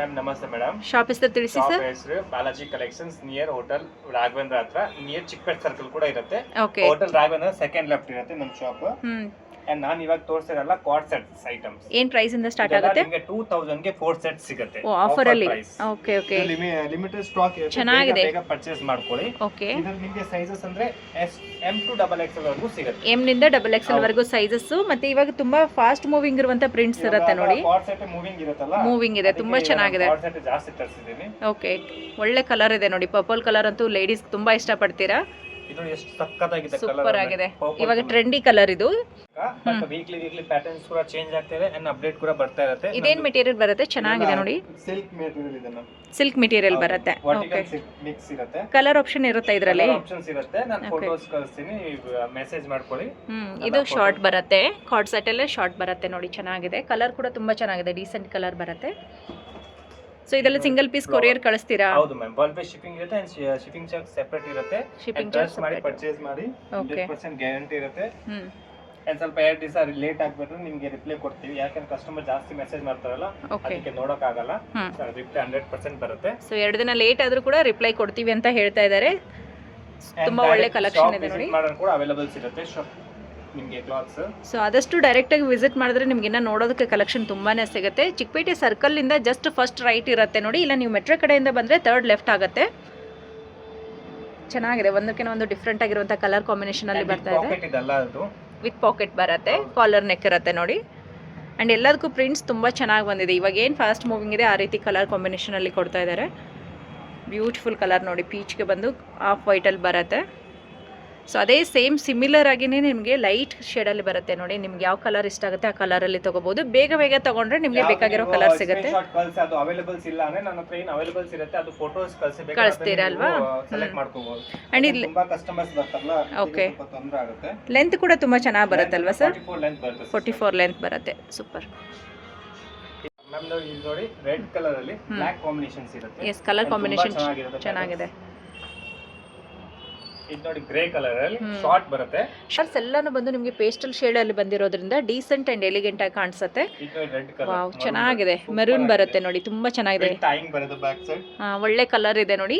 Ma'am ನಮಸ್ತೆ madam. Shop ಹೆಸರು ತಿಳಿಸಿ ಸರ್. ಶಾಪ್ ಹೆಸರು Balaji collections near hotel Raghavendra ಹತ್ರ, ನಿಯರ್ ಚಿಕ್ಕಪೇಟೆ ಸರ್ಕಲ್ ಕೂಡ ಇರುತ್ತೆ. Okay. Hotel Raghavendra second left ಇರುತ್ತೆ ನಮ್ಮ ಶಾಪ್. ಅಂಡ್ ನಾನು ಇವಾಗ ತೋರಿಸಿರಲ್ಲ ಕ್ವಾಡ್ ಸೆಟ್ಸ್ ಐಟಮ್ಸ್. ಏನ್ ಪ್ರೈಸ್ ಇಂದ ಸ್ಟಾರ್ಟ್ ಆಗುತ್ತೆ? ನಿಮಗೆ 2000 ಗೆ 4 ಸೆಟ್ ಸಿಗುತ್ತೆ. ಓ, ಆಫರ್ ಅಲ್ಲಿ. Okay okay. ಲಿಮಿಟೆಡ್ ಸ್ಟಾಕ್ ಇರುತ್ತೆ. ಚೆನ್ನಾಗಿದೆ. ಬೇಗ ಪರ್ಚೇಸ್ ಮಾಡ್ಕೊಳ್ಳಿ. ಓಕೆ. ಇದರಲ್ಲಿ ನಿಮಗೆ ಸೈಜಸ್ ಅಂದ್ರೆ M to XXL ವರೆಗೂ ಸಿಗುತ್ತೆ. M ನಿಂದ XXL ವರೆಗೂ ಸೈಜಸ್. ಮತ್ತೆ ಇವಾಗ ತುಂಬಾ ಫಾಸ್ಟ್ ಮೂವಿಂಗ್ ಇರುವಂತ ಪ್ರಿಂಟ್ಸ್ ಇರುತ್ತೆ ನೋಡಿ. ಕ್ವಾಡ್ ಸೆಟ್ ಮೂವಿಂಗ್ ಇರುತ್ತಲ್ಲ, ಮೂವಿಂಗ್ ಇದೆ, ತುಂಬಾ ಚೆನ್ನಾಗಿದೆ. ಕ್ವಾಡ್ ಸೆಟ್ ಜಾಸ್ತಿ ತರಿಸಿದ್ದೀನಿ. ಓಕೆ, ಒಳ್ಳೆ ಕಲರ್ ಇದೆ ನೋಡಿ. ಪರ್ಪಲ್ ಕಲರ್ ಅಂತೂ ಲೇಡೀಸ್ ತುಂಬಾ ಇಷ್ಟಪಡ್ತೀರಾ. ಇದು ಎಷ್ಟು ಸಕ್ಕತ್ತಾಗಿದೆ, ಸೂಪರ್ ಆಗಿದೆ. ಇವಾಗ ಟ್ರೆಂಡಿ ಕಲರ್ ಇದು. ಬಟ್ ವೀಕ್ಲಿ ಪ್ಯಾಟರ್ನ್ಸ್ ಕೂಡ ಚೇಂಜ್ ಆಗ್ತಾ ಇದೆ ಅಂಡ್ ಅಪ್ಡೇಟ್ ಕೂಡ ಬರ್ತಾ ಇರುತ್ತೆ. ಇದೇನ್ ಮೆಟೀರಿಯಲ್ ಬರುತ್ತೆ? ಚೆನ್ನಾಗಿದೆ ನೋಡಿ. ಸಿಲ್ಕ್ ಮೆಟೀರಿಯಲ್ ಇದೆ ನಮ್. ಸಿಲ್ಕ್ ಮೆಟೀರಿಯಲ್ ಬರುತ್ತೆ. ಓಕೆ. ಮಿಕ್ಸ್ ಇರುತ್ತೆ. ಕಲರ್ ಆಪ್ಷನ್ ಇರುತ್ತೆ ಇದರಲ್ಲಿ. ಆಪ್ಷನ್ಸ್ ಇರುತ್ತೆ. ನಾನು ಫೋಟೋಸ್ ಕಳಿಸ್ತೀನಿ, ಮೆಸೇಜ್ ಮಾಡ್ಕೊಳ್ಳಿ. ಇದು ಶಾರ್ಟ್ ಬರುತ್ತೆ. ಕಾರ್ಡ್ ಸೆಟ್ ಅಲ್ಲೇ ಶಾರ್ಟ್ ಬರುತ್ತೆ ನೋಡಿ. ಚೆನ್ನಾಗಿದೆ. ಕಲರ್ ಕೂಡ ತುಂಬಾ ಚೆನ್ನಾಗಿದೆ. ಡೀಸೆಂಟ್ ಕಲರ್ ಬರುತ್ತೆ. ಸೊ ಇದೆಲ್ಲ ಸಿಂಗಲ್ ಪೀಸ್ ಕೊರಿಯರ್ ಕಳಿಸ್ತೀರಾ? ಹೌದು ಮ್ಯಾಮ್. ವರ್ಲ್ಡ್ ವೈಡ್ ಶಿಪ್ಪಿಂಗ್ ಇರುತ್ತೆ ಅಂಡ್ ಶಿಪ್ಪಿಂಗ್ ಚಾರ್ಜ್ ಸೆಪರೇಟ್ ಇರುತ್ತೆ. ಶಿಪ್ಪಿಂಗ್ ಚಾರ್ಜ್ ಮಾಡಿ ಪರ್ಚೇಸ್ ಮಾಡಿ 100% ಗ್ಯಾರಂಟಿ ಇರುತ್ತೆ. ಅಂಡ್ ಸ್ವಲ್ಪ 2 ದಿವಸ ಲೇಟ್ ಆಗ್ಬಿಟ್ರೆ ನಿಮಗೆ ರಿಪ್ಲೈ ಕೊಡ್ತೀವಿ. ಯಾಕಂದ್ರೆ ಕಸ್ಟಮರ್ ಜಾಸ್ತಿ ಮೆಸೇಜ್ ಮಾಡ್ತಾರಲ್ಲ, ಅದಕ್ಕೆ ನೋಡಕ್ ಆಗಲ್ಲ. ರಿಪ್ಲೈ 100% ಬರುತ್ತೆ. ಸೊ 2 ದಿನ ಲೇಟ್ ಆದ್ರೂ ಕೂಡ ರಿಪ್ಲೈ ಕೊಡ್ತೀವಿ ಅಂತ ಹೇಳ್ತಾ ಇದ್ದಾರೆ. ತುಂಬಾ ಒಳ್ಳೆ ಕಲೆಕ್ಷನ್ ಇದೆ ನೋಡಿ. ಮಾಡೋಣ ಕೂಡ ಅವೈಲೇಬಲ್ಸ್ ಇರುತ್ತೆ ನಿಮಗೆ ಕ್ಲಾತ್ಸ್. ಸೊ ಆದಷ್ಟು ಡೈರೆಕ್ಟ್ ಆಗಿ ವಿಸಿಟ್ ಮಾಡಿದ್ರೆ ನಿಮ್ಗೆ ಇನ್ನ ನೋಡೋದಕ್ಕೆ ಕಲೆಕ್ಷನ್ ತುಂಬಾನೇ ಸಿಗುತ್ತೆ. ಚಿಕ್ಕಪೇಟೆ ಸರ್ಕಲ್ ಇಂದ ಜಸ್ಟ್ ಫಸ್ಟ್ ರೈಟ್ ಇರುತ್ತೆ ನೋಡಿ. ಇಲ್ಲ ನೀವು ಮೆಟ್ರೋ ಕಡೆಯಿಂದ ಬಂದ್ರೆ 3rd ಲೆಫ್ಟ್ ಆಗುತ್ತೆ. ಚೆನ್ನಾಗಿದೆ. ಒಂದಕ್ಕಿಂತ ಒಂದು ಡಿಫ್ರೆಂಟ್ ಆಗಿರುವಂತ ಕಲರ್ ಕಾಂಬಿನೇಷನ್ ಅಲ್ಲಿ ಬರ್ತಾ ಇದೆ. ವಿತ್ ಪಾಕೆಟ್ ಬರುತ್ತೆ. ಕಾಲರ್ ನೆಕ್ ಇರುತ್ತೆ ನೋಡಿ. ಅಂಡ್ ಎಲ್ಲದಕ್ಕೂ ಪ್ರಿಂಟ್ಸ್ ತುಂಬಾ ಚೆನ್ನಾಗಿ ಬಂದಿದೆ. ಇವಾಗ ಏನು ಫಾಸ್ಟ್ ಮೂವಿಂಗ್ ಇದೆ ಆ ರೀತಿ ಕಲರ್ ಕಾಂಬಿನೇಷನ್ ಅಲ್ಲಿ ಕೊಡ್ತಾ ಇದ್ದಾರೆ. ಬ್ಯೂಟಿಫುಲ್ ಕಲರ್ ನೋಡಿ. ಪೀಚ್ಗೆ ಬಂದು ಆಫ್ ವೈಟ್ ಅಲ್ಲಿ ಬರುತ್ತೆ. ಸೊ ಅದೇ ಸೇಮ್ ಸಿಮಿಲರ್ ಆಗಿನೇ ನಿಮಗೆ ಲೈಟ್ ಶೇಡಲ್ಲಿ ಬರುತ್ತೆ ನೋಡಿ. ನಿಮ್ಗೆ ಯಾವ ಕಲರ್ ಇಷ್ಟ ಆಗುತ್ತೆ ಆ ಕಲರಲ್ಲಿ ತಗೋಬಹುದು. ಬೇಗ ತಗೊಂಡ್ರೆ ನಿಮಗೆ ಬೇಕಾಗಿರೋ ಕಲರ್ ಸಿಗುತ್ತೆ. ಅದು ಅವೈಲೇಬಲ್ಸ್ ಇಲ್ಲ ಅಂದ್ರೆ ನನ್ನ ಹತ್ರ ಏನು ಅವೈಲೇಬಲ್ಸ್ ಇರುತ್ತೆ ಅದು ಫೋಟೋಸ್ ಕಳಿಸ್ತೀರಾ ಅಲ್ವಾ? ಸೆಲೆಕ್ಟ್ ಮಾಡ್ಕೋಬಹುದು. ಅಂಡ್ ಇಲ್ಲಿ ತುಂಬಾ ಕಸ್ಟಮರ್ಸ್ ಬರ್ತಾರಲ್ಲ, ಓಕೆ, ತೊಂದರೆ ಆಗುತ್ತೆ. ಲೆಂತ್ ಕೂಡ ತುಂಬಾ ಚೆನ್ನಾಗಿ ಬರುತ್ತೆ ಅಲ್ವಾ ಸರ್? 44 ಲೆಂತ್ ಬರುತ್ತೆ. 44 ಲೆಂತ್ ಬರುತ್ತೆ. Super ma'am. ಇಲ್ಲಿ ನೋಡಿ ರೆಡ್ ಕಲರ್ ಅಲ್ಲಿ ಬ್ಲಾಕ್ ಕಾಂಬಿನೇಷನ್ಸ್ ಇರುತ್ತೆ. ಎಸ್, ಕಲರ್ ಕಾಂಬಿನೇಷನ್ ಚೆನ್ನಾಗಿದೆ. ಇದು ನೋಡಿ ಗ್ರೇ ಕಲರ್ ಅಲ್ಲಿ ಶಾರ್ಟ್ ಬರುತ್ತೆ. ಶರ್ಟ್ಸ್ ಎಲ್ಲಾನು ಬಂದು ನಿಮಗೆ ಪೇಸ್ಟಲ್ ಶೇಡ್ ಅಲ್ಲಿ ಬಂದಿರೋದ್ರಿಂದ ಡೀಸೆಂಟ್ ಅಂಡ್ ಎಲಿಗೆಂಟ್ ಆಗಿ ಕಾಣಿಸುತ್ತೆ. ಇದು ರೆಡ್ ಕಲರ್. ವಾವ್, ಚೆನ್ನಾಗಿದೆ. ಮೆರೂನ್ ಬರುತ್ತೆ ನೋಡಿ. ತುಂಬಾ ಚೆನ್ನಾಗಿದೆ. ಟೈಯಿಂಗ್ ಬರುತ್ತೆ ಬ್ಯಾಕ್ ಸೈಡ್. ಒಳ್ಳೆ ಕಲರ್ ಇದೆ ನೋಡಿ.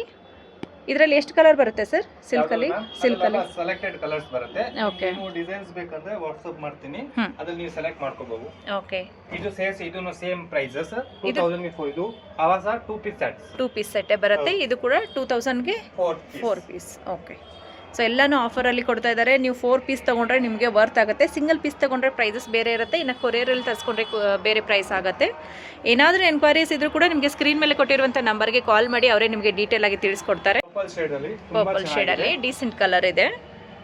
ಇದರಲ್ಲಿ ಎಷ್ಟು ಕಲರ್ ಬರುತ್ತೆ ಸರ್? ಸಿಲ್ಕ್ ಅಲ್ಲಿ ಸೆಲೆಕ್ಟೆಡ್ ಕಲರ್ಸ್ ಬರುತ್ತೆ. ಓಕೆ. ನೀವು ಡಿಸೈನ್ಸ್ ಬೇಕಂದ್ರೆ ವಾಟ್ಸ್ಆಪ್ ಮಾಡ್ತೀನಿ, ಅದ್ರಲ್ಲಿ ನೀವು ಸೆಲೆಕ್ಟ್ ಮಾಡ್ಕೋಬಹುದು. ಓಕೆ. ಇದು ಇದನ್ನು ಸೇಮ್ ಪ್ರೈಸಸ್ 2000 ಗೆ ಇದು ಆವಾಸ 2 ಪೀಸ್ ಸೆಟ್. 2 ಪೀಸ್ ಸೆಟ್ ಬರುತ್ತೆ. ಇದು ಕೂಡ 2000 ಗೆ 4 ಪೀಸ್. ಓಕೆ. ಸೊ ಎಲ್ಲಾನು ಆಫರ್ ಅಲ್ಲಿ ಕೊಡ್ತಾ ಇದ್ದಾರೆ. ನೀವು 4 ಪೀಸ್ ತಗೊಂಡ್ರೆ ನಿಮಗೆ ವರ್ತ್ ಆಗುತ್ತೆ. ಸಿಂಗಲ್ ಪೀಸ್ ತಗೊಂಡ್ರೆ ಪ್ರೈಸಸ್ ಬೇರೆ ಇರುತ್ತೆ. ಇನ್ನು ಕೊರಿಯರಲ್ಲಿ ತರಿಸ್ಕೊಂಡ್ರೆ ಬೇರೆ ಪ್ರೈಸ್ ಆಗುತ್ತೆ. ಏನಾದರೂ ಎನ್ಕ್ವೈರೀಸ್ ಇದ್ರೂ ಕೂಡ ನಿಮಗೆ ಸ್ಕ್ರೀನ್ ಮೇಲೆ ಕೊಟ್ಟಿರುವಂಥ ನಂಬರ್ಗೆ ಕಾಲ್ ಮಾಡಿ, ಅವರೇ ನಿಮಗೆ ಡೀಟೇಲ್ ಆಗಿ ತಿಳಿಸ್ಕೊಡ್ತಾರೆ. ಪರ್ಪಲ್ ಶೇಡ್ ಅಲ್ಲಿ ಡೀಸೆಂಟ್ ಕಲರ್ ಇದೆ.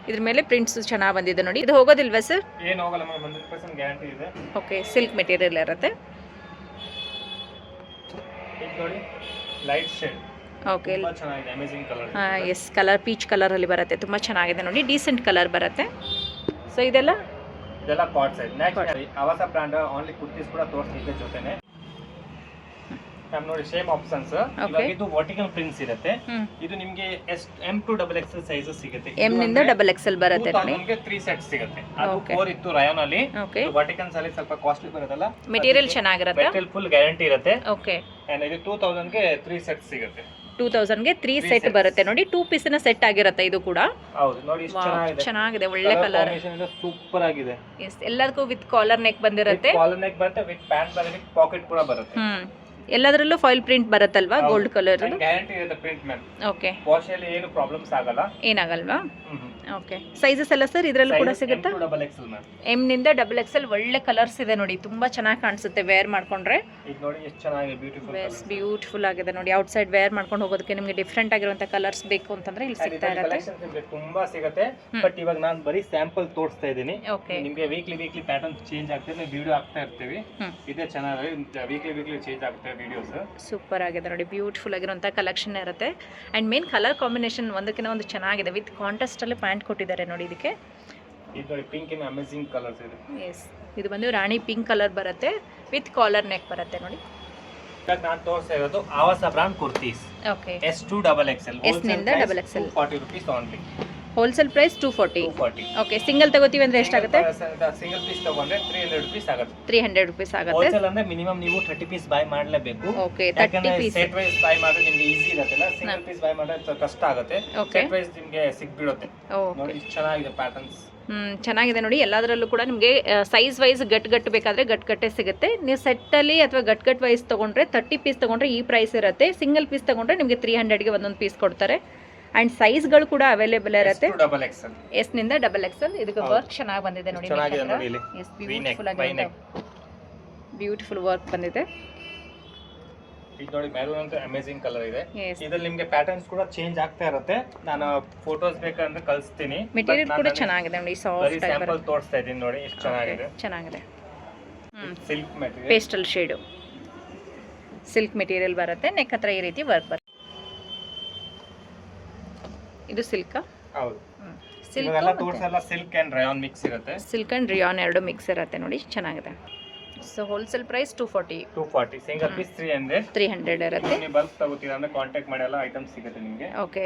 ಇದ್ರ ಮೇಲೆ ಪ್ರಿಂಟ್ಸ್ ಚೆನ್ನಾಗಿ ಬಂದಿದೆ ನೋಡಿ. ಇದು ಹೋಗೋದಿಲ್ವಾ ಸರ್? ಏನು ಹೋಗಲ್ಲ ಮ್ಯಾಮ್, 100% ಗ್ಯಾರಂಟಿ ಇದೆ. ಓಕೆ. ಸಿಲ್ಕ್ ಮೆಟೀರಿಯಲ್ ಇರುತ್ತೆ. ಇದು ನೋಡಿ ಲೈಟ್ ಶೇಡ್. ಓಕೆ. ತುಂಬಾ ಚೆನ್ನಾಗಿದೆ. Amazing colour. Yes, colour peach colour ಅಲ್ಲಿ ಬರುತ್ತೆ. ತುಂಬಾ ಚೆನ್ನಾಗಿದೆ ನೋಡಿ. ಡೀಸೆಂಟ್ ಕಲರ್ ಬರುತ್ತೆ. ಸೊ ಇದೆಲ್ಲ card side. Next Avaasa brand only kurtis ಕೂಡ ತೋರಿಸ್ತಿದ್ದೆ ಜೊತೆನೆ. ನಾವು ನೋಡಿ ಸೇಮ್ ಆಪ್ಷನ್ಸ್. ಇವಾಗ ಇದು ವರ್ಟಿಕಲ್ ಪ್ರಿಂಟ್ಸ್ ಇರುತ್ತೆ. ಇದು ನಿಮಗೆ M to XXL ಸೈಜಸ್ ಸಿಗುತ್ತೆ. M ನಿಂದ XXL ಬರುತ್ತೆ ನೋಡಿ. ನಿಮಗೆ 3 ಸೆಟ್ ಸಿಗುತ್ತೆ. ಅದು 4 ಇತ್ತು ರಯಾನ್ ಅಲ್ಲಿ. ವರ್ಟಿಕಲ್ಸ್ ಅಲ್ಲಿ ಸ್ವಲ್ಪ ಕಾಸ್ಟ್ಲಿ ಬರುತ್ತಲ್ಲ. ಮೆಟೀರಿಯಲ್ ಚೆನ್ನಾಗಿರುತ್ತೆ. ಮೆಟೀರಿಯಲ್ ಫುಲ್ ಗ್ಯಾರಂಟಿ ಇರುತ್ತೆ. ಓಕೆ. ಅಂಡ್ ಇದು 2000 ಗೆ 3 ಸೆಟ್ ಸಿಗುತ್ತೆ. 2000 ಗೆ 3 ಸೆಟ್ ಬರುತ್ತೆ ನೋಡಿ. 2 ಪೀಸಿನ ಸೆಟ್ ಆಗಿರುತ್ತೆ ಇದು ಕೂಡ. ಹೌದು ನೋಡಿ, ಎಷ್ಟು ಚೆನ್ನಾಗಿದೆ. ಚೆನ್ನಾಗಿದೆ. ಒಳ್ಳೆ ಕಲರ್. ಸೂಪರ್ ಆಗಿದೆ. ಎಸ್, ಎಲ್ಲದಕ್ಕೂ ವಿತ್ ಕಾಲರ್ ನೆಕ್ ಬಂದಿರುತ್ತೆ. ಕಾಲರ್ ನೆಕ್ ಬರುತ್ತೆ, ವಿತ್ ಪ್ಯಾಂಟ್ ಬರುತ್ತೆ, ಪಾಕೆಟ್ ಕೂಡ ಬರುತ್ತೆ. ಎಲ್ಲದರಲ್ಲೂ ಫಾಯಿಲ್ ಪ್ರಿಂಟ್ ಬರುತ್ತಲ್ವಾ? Gold colour. ಗ್ಯಾರಂಟಿ ಇರುತ್ತೆ ಪ್ರಿಂಟ್ ಮ್ಯಾಮ್. ಓಕೆ. ವಾಶ್ ಅಲ್ಲಿ ಏನು ಪ್ರಾಬ್ಲಮ್ಸ್ ಆಗಲ್ಲ. ಏನಾಗಲ್ವಾ? ಓಕೆ. ಸೈಜಸ್ ಎಲ್ಲ ಸರ್ ಇದರಲ್ಲೂ ಕೂಡ ಸಿಗುತ್ತಾ? M ನಿಂದ XXL. ಒಳ್ಳೆ ಕಲರ್ಸ್ ಇದೆ ನೋಡಿ. ತುಂಬಾ ಚೆನ್ನಾಗಿ ಕಾಣಿಸುತ್ತೆ ವೇರ್ ಮಾಡ್ಕೊಂಡ್ರೆ. ಇದು ನೋಡಿ ಎಷ್ಟು ಚೆನ್ನಾಗಿದೆ. ಬ್ಯೂಟಿಫುಲ್ ಆಗಿದೆ ನೋಡಿ. ಔಟ್ ಸೈಡ್ ವೇರ್ ಮಾಡ್ಕೊಂಡು ಹೋಗೋದಕ್ಕೆ ನಿಮಗೆ ಡಿಫರೆಂಟ್ ಆಗಿರುವಂತ ಕಲರ್ಸ್ ಬೇಕು ಅಂತಂದ್ರೆ ಇಲ್ಲಿ ಸಿಗ್ತಾ ಇರುತ್ತೆ. ತುಂಬಾ ಸಿಗುತ್ತೆ. ಬಟ್ ಇವಾಗ ನಾನು ಬರೀ ಸ್ಯಾಂಪಲ್ ತೋರಿಸ್ತಾ ಇದ್ದೀನಿ. ನಿಮಗೆ ವೀಕ್ಲಿ ಪ್ಯಾಟರ್ನ್ ಚೇಂಜ್ ಆಗ್ತದೆ. ವಿಡಿಯೋ ಆಗ್ತಾ ಇರ್ತೀವಿ. ಇದೇ ಚೆನ್ನಾಗಿ ವೀಕ್ಲಿ ಚೇಂಜ್ ಆಗುತ್ತೆ ವಿಡಿಯೋಸ್. ಸೂಪರ್ ಆಗಿದೆ ನೋಡಿ. ಬ್ಯೂಟಿಫುಲ್ ಆಗಿರುವಂತ ಕಲೆಕ್ಷನ್ ಇರುತ್ತೆ. ಅಂಡ್ ಮೇನ್ ಕಲರ್ ಕಾಂಬಿನೇಷನ್ ಒಂದಕ್ಕಿಂತ ಒಂದು ಚೆನ್ನಾಗಿದೆ. ವಿತ್ ಕಾಂಟ್ರಾಸ್ಟ್ ಅಲ್ಲಿ ಪ್ಯಾಂಟ್ ಕೊಟ್ಟಿದ್ದಾರೆ ನೋಡಿ. ಇದಕ್ಕೆ ಇದು ನೋಡಿ ಪಿಂಕ್ ಇನ್ ಅಮೇಜಿಂಗ್ ಕಲರ್ಸ್ ಇದೆ. ಎಸ್, ಇದು ಬಂದು ರಾಣಿ ಪಿಂಕ್ ಕಲರ್ ಬರುತ್ತೆ. ವಿತ್ ಕಾಲರ್ ನೆಕ್ ಬರುತ್ತೆ ನೋಡಿ. ಇವಾಗ ನಾನು ತೋರಿಸ್ತಾ ಇರೋದು Avaasa brand kurtis. Okay. S to XXL. S ನಿಂದ XXL. 40 rupees only. Wholesale price 240. 240. Okay, single ತಗೋತೀವಿ ಅಂದರೆ ಎಷ್ಟಾಗುತ್ತೆ? ಸಿಂಗಲ್ ಪೀಸ್ ತಗೊಂಡ್ರೆ 300 rupees ಆಗುತ್ತೆ. 300 rupees ಆಗುತ್ತೆ. ಹೋಲ್ಸೇಲ್ ಅಂದ್ರೆ ಮಿನಿಮಮ್ ನೀವು 30 ಪೀಸ್ ಬೈ ಮಾಡಲೇಬೇಕು. Okay, 30 piece. Set wise buy ಮಾಡಿದ್ರೆ ನಿಮಗೆ ಈಸಿ ಇರುತ್ತಲ್ಲ, ಸಿಂಗಲ್ ಪೀಸ್ ಬೈ ಮಾಡಿದ್ರೆ ಕಷ್ಟ ಆಗುತ್ತೆ. ಸೆಟ್ ವೈಸ್ ನಿಮಗೆ ಸಿಕ್ಬಿಡುತ್ತೆ. ನೋಡಿ ಇಷ್ಟು ಚೆನ್ನಾಗಿದೆ ಪ್ಯಾಟರ್ನ್ಸ್. ಚೆನ್ನಾಗಿದೆ ನೋಡಿ. ಎಲ್ಲದರಲ್ಲೂ ಕೂಡ ನಿಮಗೆ ಸೈಜ್ ವೈಸ್ ಗಟ್ಟು ಬೇಕಾದರೆ ಗಟ್ಟೆ ಸಿಗುತ್ತೆ. ನೀವು ಸೆಟ್ಟಲ್ಲಿ ಅಥವಾ ಗಟ್ ವೈಸ್ ತೊಗೊಂಡ್ರೆ 30 ಪೀಸ್ ತೊಗೊಂಡ್ರೆ ಈ ಪ್ರೈಸ್ ಇರುತ್ತೆ. ಸಿಂಗಲ್ ಪೀಸ್ ತೊಗೊಂಡ್ರೆ ನಿಮಗೆ 300ಗೆ ಒಂದೊಂದು ಪೀಸ್ ಕೊಡ್ತಾರೆ. ಆ್ಯಂಡ್ ಸೈಜ್ಗಳು ಕೂಡ ಅವೈಲೇಬಲ್ ಇರುತ್ತೆ. ಎಸ್ ನಿಂದ XXL. ಇದಕ್ಕೆ ವರ್ಕ್ ಚೆನ್ನಾಗಿ ಬಂದಿದೆ ನೋಡಿ. ಬ್ಯೂಟಿಫುಲ್ ವರ್ಕ್ ಬಂದಿದೆ. ಇದು ನೋಡಿ ಮೆರೂನ್ ಅಂತ ಅಮೇಜಿಂಗ್ ಕಲರ್ ಇದೆ. ಇದರಲ್ಲಿ ನಿಮಗೆ ಪ್ಯಾಟರ್ನ್ಸ್ ಕೂಡ ಚೇಂಜ್ ಆಗ್ತಾ ಇರುತ್ತೆ. ನಾನು ಫೋಟೋಸ್ ಬೇಕಂದ್ರೆ ಕಳಿಸ್ತೀನಿ. ಮೆಟೀರಿಯಲ್ ಕೂಡ ಚೆನ್ನಾಗಿದೆ ನೋಡಿ. ಸಾಫ್ಟ್ ಸ್ಯಾಂಪಲ್ ತೋರಿಸ್ತಾ ಇದ್ದೀನಿ ನೋಡಿ ಎಷ್ಟು ಚೆನ್ನಾಗಿದೆ. ಚೆನ್ನಾಗಿದೆ. Silk material, pastel shade silk material ಬರುತ್ತೆ. ನೆಕ್ ಹತ್ರ ಈ ರೀತಿ ವರ್ಕ್ ಬರುತ್ತೆ. ಇದು ಸಿಲ್ಕ್. ಹೌದು, ಇದೆಲ್ಲ ತೋರಿಸಲ್ಲ. ಸಿಲ್ಕ್ ಅಂಡ್ ರಯಾನ್ ಮಿಕ್ಸ್ ಇರುತ್ತೆ. ಸಿಲ್ಕ್ ಅಂಡ್ ರಿಯಾನ್ ಎರಡು ಮಿಕ್ಸ್ ಇರುತ್ತೆ ನೋಡಿ. ಚೆನ್ನಾಗಿದೆ. So wholesale price 240. Single piece 300 ಇರುತ್ತೆ. ನೀವು ಬಲ್ಕ್ ತಗೋತೀರಾ ಅಂದ್ರೆ ಕಾಂಟ್ಯಾಕ್ಟ್ ಮಾಡಿ ಎಲ್ಲ ಐಟಮ್ಸ್ ಸಿಗುತ್ತೆ ನಿಮಗೆ. ಓಕೆ,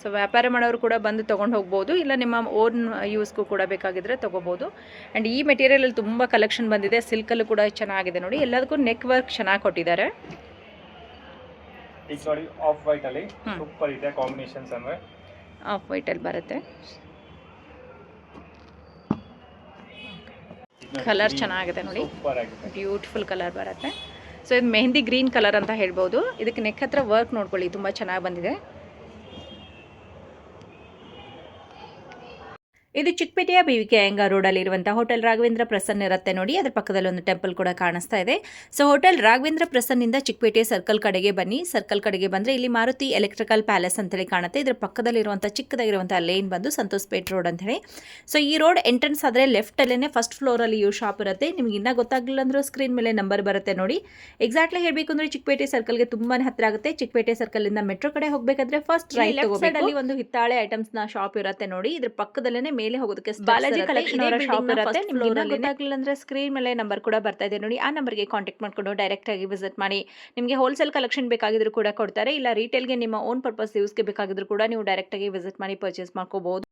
ಸೊ ವ್ಯಾಪಾರ ಮಾಡೋರು ಕೂಡ ಬಂದು ತೊಗೊಂಡು ಹೋಗ್ಬೋದು, ಇಲ್ಲ ನಿಮ್ಮ ಓನ್ ಯೂಸ್ಗೂ ಕೂಡ ಬೇಕಾಗಿದ್ರೆ ತೊಗೋಬೋದು. ಆ್ಯಂಡ್ ಈ ಮೆಟೀರಿಯಲಲ್ಲಿ ತುಂಬ ಕಲೆಕ್ಷನ್ ಬಂದಿದೆ. ಸಿಲ್ಕಲ್ಲೂ ಕೂಡ ಚೆನ್ನಾಗಿದೆ ನೋಡಿ. ಎಲ್ಲದಕ್ಕೂ ನೆಕ್ ವರ್ಕ್ ಚೆನ್ನಾಗಿ ಕೊಟ್ಟಿದ್ದಾರೆ. ಈಗ ನೋಡಿ ಆಫ್ ವೈಟ್ ಅಲ್ಲಿ ಸೂಪರ್ ಇದೆ ಕಾಂಬಿನೇಷನ್ಸ್. ಅಂದ್ರೆ ಆಫ್ ವೈಟಲ್ಲಿ ಬರುತ್ತೆ. ಕಲರ್ ಚೆನ್ನಾಗಿದೆ ನೋಡಿ. ಬ್ಯೂಟಿಫುಲ್ ಕಲರ್ ಬರುತ್ತೆ. ಸೊ ಇದು ಮೆಹಂದಿ ಗ್ರೀನ್ ಕಲರ್ ಅಂತ ಹೇಳ್ಬೋದು. ಇದಕ್ಕೆ ನೆಕ್ ಹತ್ರ ವರ್ಕ್ ನೋಡ್ಕೊಳ್ಳಿ, ತುಂಬ ಚೆನ್ನಾಗಿ ಬಂದಿದೆ. ಇದು ಚಿಕ್ಕಪೇಟೆಯ BVK ಅಯ್ಯಂಗಾರ್ ರೋಡಲ್ಲಿರುವಂಥ ಹೋಟೆಲ್ ರಾಘವೇಂದ್ರ ಪ್ರಸನ್ನ ಇರುತ್ತೆ ನೋಡಿ. ಅದರ ಪಕ್ಕದಲ್ಲಿ ಒಂದು ಟೆಂಪಲ್ ಕೂಡ ಕಾಣಿಸ್ತಾ ಇದೆ. ಸೊ ಹೋಟೆಲ್ ರಾಘವೇಂದ್ರ ಪ್ರಸನ್ನಿಂದ ಚಿಕ್ಕಪೇಟೆ ಸರ್ಕಲ್ ಕಡೆಗೆ ಬನ್ನಿ. ಸರ್ಕಲ್ ಕಡೆಗೆ ಬಂದರೆ ಇಲ್ಲಿ ಮಾರುತಿ ಎಲೆಕ್ಟ್ರಿಕಲ್ ಪ್ಯಾಲೇಸ್ ಅಂತೇಳಿ ಕಾಣುತ್ತೆ. ಇದರ ಪಕ್ಕದಲ್ಲಿರುವಂಥ ಚಿಕ್ಕದಾಗಿರುವಂಥ ಲೇನ್ ಬಂದು ಸಂತೋಷ್ ಪೇಟ್ ರೋಡ್ ಅಂತೇಳಿ. ಸೊ ಈ ರೋಡ್ ಎಂಟ್ರೆನ್ಸ್ ಆದರೆ ಲೆಫ್ಟಲ್ಲೇ ಫಸ್ಟ್ ಫ್ಲೋರಲ್ಲಿ ಇವು ಶಾಪ್ ಇರುತ್ತೆ. ನಿಮ್ಗೆ ಇನ್ನೂ ಗೊತ್ತಾಗಲಿಲ್ಲ ಅಂದರೂ ಸ್ಕ್ರೀನ್ ಮೇಲೆ ನಂಬರ್ ಬರುತ್ತೆ ನೋಡಿ. ಎಕ್ಸಾಕ್ಟ್ಲಿ ಹೇಳಬೇಕು ಅಂದರೆ ಚಿಕ್ಕಪೇಟೆ ಸರ್ಕಲ್ಗೆ ತುಂಬಾ ಹತ್ತಿರ ಆಗುತ್ತೆ. ಚಿಕ್ಕಪೇಟೆ ಸರ್ಕಲಿಂದ ಮೆಟ್ರೋ ಕಡೆ ಹೋಗಬೇಕಾದ್ರೆ ಫಸ್ಟ್ ರೈಟ್ ಸೈಡಲ್ಲಿ ಒಂದು ಹಿತ್ತಾಳೆ ಐಟಮ್ಸ್ನ ಶಾಪ್ ಇರುತ್ತೆ ನೋಡಿ. ಇದ್ರ ಪಕ್ಕದಲ್ಲೇ ಮೇಲೆ ಹೋಗೋದಕ್ಕೆ ಬಾಲಾಜಿ ಕಲೆಕ್ಷನ್ ಅವರ ಶಾಪ್ ಇರುತ್ತೆ. ನಿಮಗೆ ಗೊತ್ತಾಗಲಿಲ್ಲ ಅಂದ್ರೆ ಸ್ಕ್ರೀನ್ ಮೇಲೆ ನಂಬರ್ ಕೂಡ ಬರ್ತಾ ಇದೆ ನೋಡಿ. ಆ ನಂಬರ್ಗೆ ಕಾಂಟ್ಯಾಕ್ಟ್ ಮಾಡ್ಕೊಂಡು ಡೈರೆಕ್ಟ್ ಆಗಿ ವಿಸಿಟ್ ಮಾಡಿ. ನಿಮಗೆ ಹೋಲ್ಸೇಲ್ ಕಲೆಕ್ಷನ್ ಬೇಕಾಗಿದ್ರು ಕೂಡ ಕೊಡ್ತಾರೆ, ಇಲ್ಲ ರಿಟೇಲ್ಗೆ ನಿಮ್ಮ ಓನ್ ಪರ್ಪಸ್ ಯೂಸ್ಗೆ ಬೇಕಾಗಿದ್ರು ಕೂಡ ನೀವು ಡೈರೆಕ್ಟ್ ಆಗಿ ವಿಸಿಟ್ ಮಾಡಿ ಪರ್ಚೇಸ್ ಮಾಡ್ಕೋಬಹುದು.